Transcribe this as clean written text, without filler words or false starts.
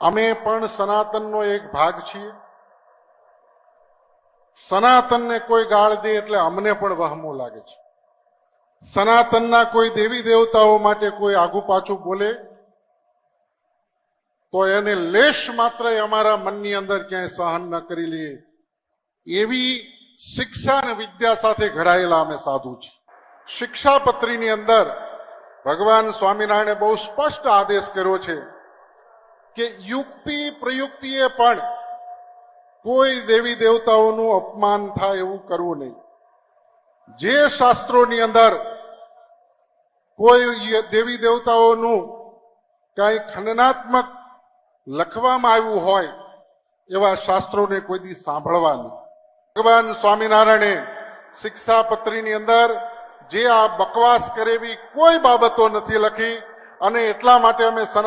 અમે પણ સનાતનનો એક ભાગ છીએ. સનાતનને કોઈ ગાળ દે એટલે અમને પણ વહમો લાગે છે. સનાતનના કોઈ દેવી દેવતાઓ માટે કોઈ આગુ પાછું બોલે તો એને લેશ માત્ર અમારા મનની અંદર ક્યાંય સહન ન કરી લઈએ એવી શિક્ષા અને વિદ્યા સાથે ઘડાયેલા અમે સાધુ છીએ. શિક્ષાપત્રીની અંદર ભગવાન સ્વામિનારાયણે બહુ સ્પષ્ટ આદેશ કર્યો છે કે યુક્તિ પ્રયુક્તિએ પણ કોઈ દેવી દેવતાઓનું અપમાન થાય એવું કરવું નહીં. જે શાસ્ત્રોની અંદર કોઈ દેવી દેવતાઓનું કઈ ખંડનાત્મક લખવામાં આવ્યું હોય એવા શાસ્ત્રોને કોઈ દી સાંભળવા નહીં. ભગવાન સ્વામિનારાયણે શિક્ષાપત્રીની અંદર જે આ બકવાસ કરેવી કોઈ બાબતો નથી લખી અને એટલા માટે અમે